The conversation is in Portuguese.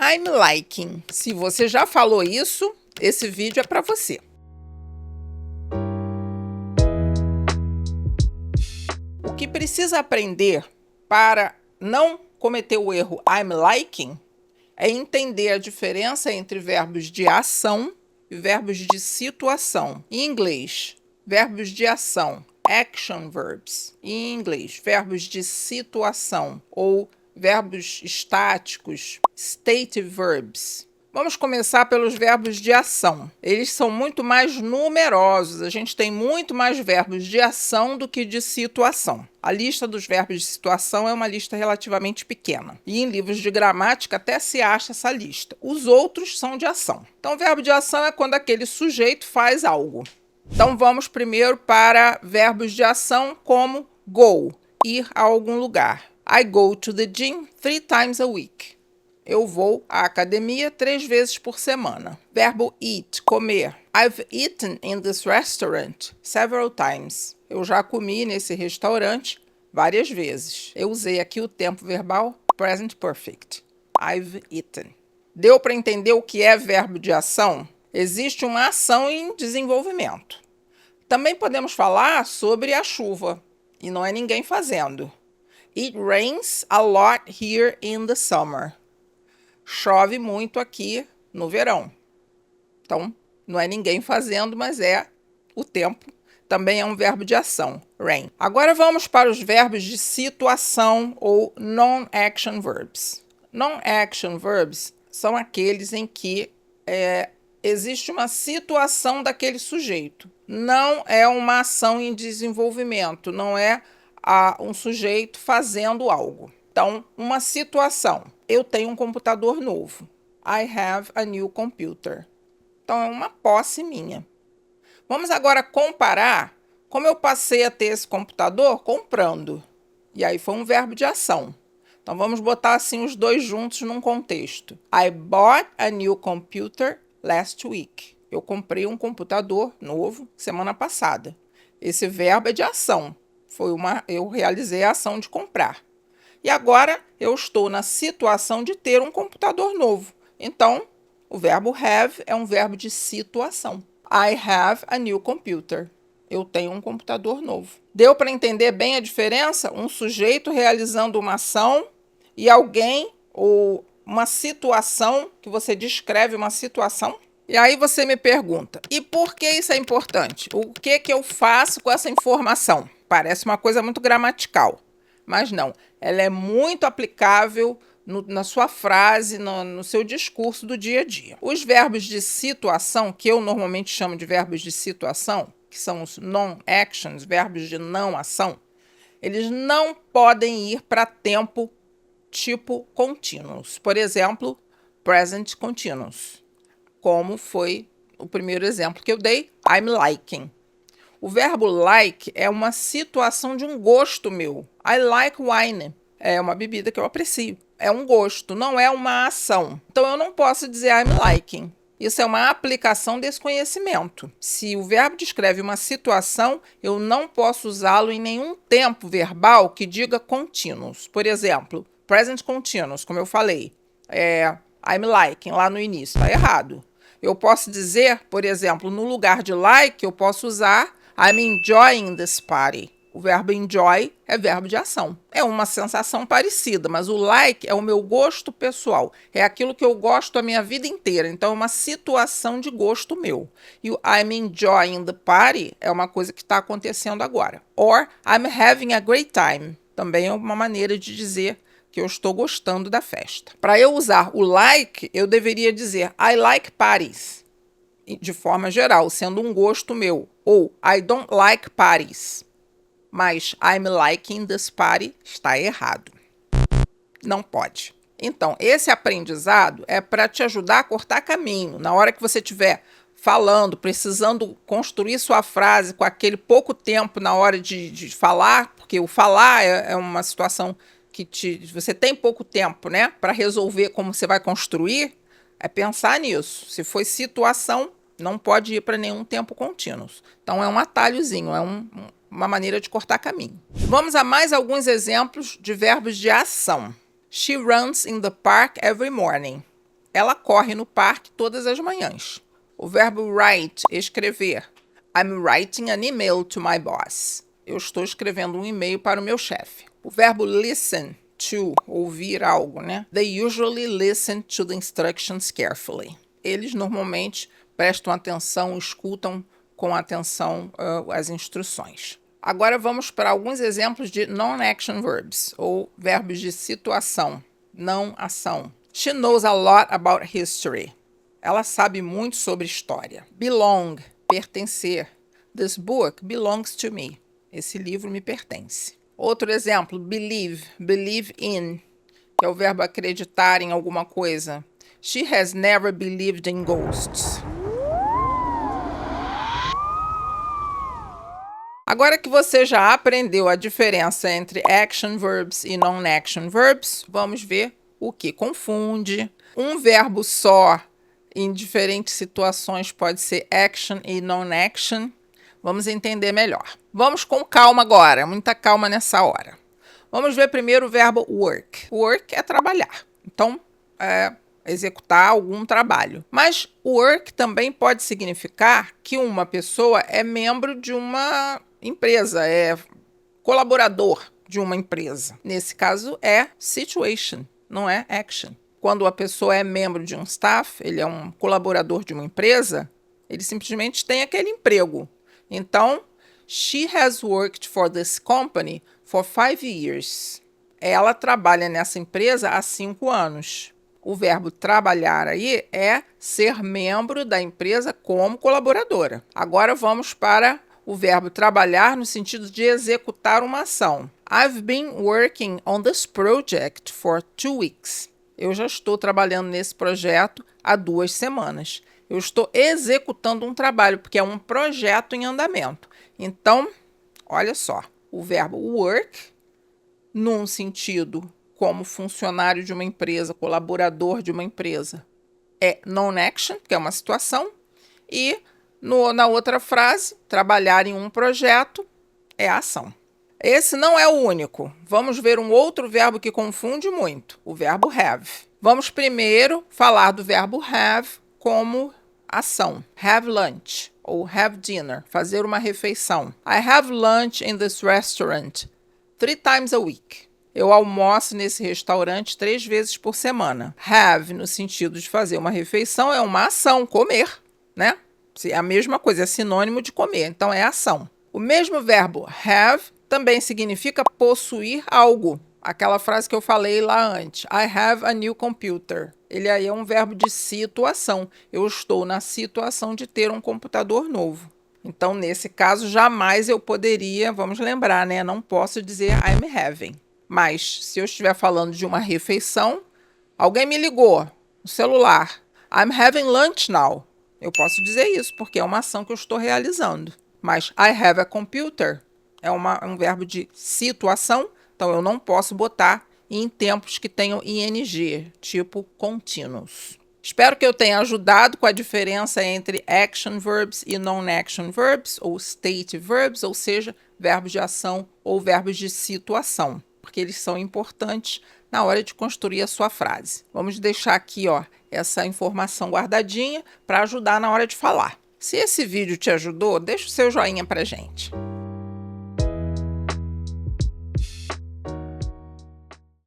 I'm liking. Se você já falou isso, esse vídeo é para você. O que precisa aprender para não cometer o erro I'm liking é entender a diferença entre verbos de ação e verbos de situação. Em inglês, verbos de ação, action verbs. Em inglês, verbos de situação ou verbos estáticos, state verbs. Vamos começar pelos verbos de ação. Eles são muito mais numerosos. A gente tem muito mais verbos de ação do que de situação. A lista dos verbos de situação é uma lista relativamente pequena. E em livros de gramática até se acha essa lista. Os outros são de ação. Então, o verbo de ação é quando aquele sujeito faz algo. Então, vamos primeiro para verbos de ação como go, ir a algum lugar. I go to the gym 3 times a week. Eu vou à academia 3 vezes por semana. Verbo eat, comer. I've eaten in this restaurant several times. Eu já comi nesse restaurante várias vezes. Eu usei aqui o tempo verbal present perfect. I've eaten. Deu para entender o que é verbo de ação? Existe uma ação em desenvolvimento. Também podemos falar sobre a chuva. E não é ninguém fazendo. It rains a lot here in the summer. Chove muito aqui no verão. Então, não é ninguém fazendo, mas é o tempo. Também é um verbo de ação, rain. Agora vamos para os verbos de situação ou non-action verbs. Non-action verbs são aqueles em que existe uma situação daquele sujeito. Não é uma ação em desenvolvimento, não é um sujeito fazendo algo. Então, uma situação. Eu tenho um computador novo. I have a new computer. Então, é uma posse minha. Vamos agora comparar como eu passei a ter esse computador comprando. E aí foi um verbo de ação. Então, vamos botar assim os dois juntos num contexto. I bought a new computer last week. Eu comprei um computador novo semana passada. Esse verbo é de ação. Eu realizei a ação de comprar. E agora eu estou na situação de ter um computador novo. Então, o verbo have é um verbo de situação. I have a new computer. Eu tenho um computador novo. Deu para entender bem a diferença? Um sujeito realizando uma ação e alguém ou uma situação que você descreve uma situação. E aí você me pergunta, e por que isso é importante? O que eu faço com essa informação? Parece uma coisa muito gramatical. Mas não, ela é muito aplicável na sua frase, no seu discurso do dia a dia. Os verbos de situação, que eu normalmente chamo de verbos de situação, que são os non-actions, verbos de não ação, eles não podem ir para tempo tipo continuous. Por exemplo, present continuous, como foi o primeiro exemplo que eu dei, I'm liking. O verbo like é uma situação de um gosto meu. I like wine. É uma bebida que eu aprecio. É um gosto, não é uma ação. Então, eu não posso dizer I'm liking. Isso é uma aplicação desse conhecimento. Se o verbo descreve uma situação, eu não posso usá-lo em nenhum tempo verbal que diga continuous. Por exemplo, present continuous, como eu falei. I'm liking, lá no início. Está errado. Eu posso dizer, por exemplo, no lugar de like, eu posso usar I'm enjoying this party. O verbo enjoy é verbo de ação. É uma sensação parecida, mas o like é o meu gosto pessoal. É aquilo que eu gosto a minha vida inteira. Então, é uma situação de gosto meu. E o I'm enjoying the party é uma coisa que está acontecendo agora. Or I'm having a great time. Também é uma maneira de dizer que eu estou gostando da festa. Para eu usar o like, eu deveria dizer I like parties. De forma geral, sendo um gosto meu. Ou I don't like parties. Mas I'm liking this party está errado. Não pode. Então, esse aprendizado é para te ajudar a cortar caminho. Na hora que você estiver falando, precisando construir sua frase com aquele pouco tempo na hora de falar, porque o falar é uma situação que você tem pouco tempo, né, para resolver como você vai construir, é pensar nisso. Se foi situação, não pode ir para nenhum tempo contínuo. Então, é um atalhozinho, é uma maneira de cortar caminho. Vamos a mais alguns exemplos de verbos de ação. She runs in the park every morning. ela corre no parque todas as manhãs. O verbo write, escrever. I'm writing an email to my boss. Eu estou escrevendo um e-mail para o meu chefe. O verbo listen, to, ouvir algo, né? They usually listen to the instructions carefully. Eles normalmente prestam atenção, escutam com atenção as instruções. Agora vamos para alguns exemplos de non-action verbs, ou verbos de situação, não ação. She knows a lot about history. Ela sabe muito sobre história. Belong, pertencer. This book belongs to me. Esse livro me pertence. Outro exemplo, believe, believe in, que é o verbo acreditar em alguma coisa. She has never believed in ghosts. Agora que você já aprendeu a diferença entre action verbs e non-action verbs, vamos ver o que confunde. Um verbo só em diferentes situações pode ser action e non-action. Vamos entender melhor. Vamos com calma agora, muita calma nessa hora. Vamos ver primeiro o verbo work. Work é trabalhar. Então, executar algum trabalho. Mas work também pode significar que uma pessoa é membro de uma empresa, é colaborador de uma empresa. Nesse caso é situation, não é action. Quando a pessoa é membro de um staff, ele é um colaborador de uma empresa, ele simplesmente tem aquele emprego. Então, she has worked for this company for 5 years. Ela trabalha nessa empresa há 5 anos. O verbo trabalhar aí é ser membro da empresa como colaboradora. Agora vamos para o verbo trabalhar no sentido de executar uma ação. I've been working on this project for 2 weeks. Eu já estou trabalhando nesse projeto há 2 semanas. Eu estou executando um trabalho, porque é um projeto em andamento. Então, olha só, o verbo work, num sentido como funcionário de uma empresa, colaborador de uma empresa, é non-action, que é uma situação, e na outra frase, trabalhar em um projeto, é a ação. Esse não é o único. Vamos ver um outro verbo que confunde muito, o verbo have. Vamos primeiro falar do verbo have como ação. Have lunch ou have dinner, fazer uma refeição. I have lunch in this restaurant 3 times a week. Eu almoço nesse restaurante 3 vezes por semana. Have, no sentido de fazer uma refeição, é uma ação, comer, né? É a mesma coisa, é sinônimo de comer, então é ação. O mesmo verbo have também significa possuir algo. Aquela frase que eu falei lá antes. I have a new computer. Ele aí é um verbo de situação. Eu estou na situação de ter um computador novo. Então, nesse caso, jamais eu poderia, vamos lembrar, né? Não posso dizer I'm having. Mas, se eu estiver falando de uma refeição, alguém me ligou no celular. I'm having lunch now. Eu posso dizer isso, porque é uma ação que eu estou realizando. Mas I have a computer é um verbo de situação, então eu não posso botar em tempos que tenham ing, tipo continuous. Espero que eu tenha ajudado com a diferença entre action verbs e non-action verbs, ou state verbs, ou seja, verbos de ação ou verbos de situação, porque eles são importantes na hora de construir a sua frase. Vamos deixar aqui, essa informação guardadinha para ajudar na hora de falar. Se esse vídeo te ajudou, deixa o seu joinha pra gente.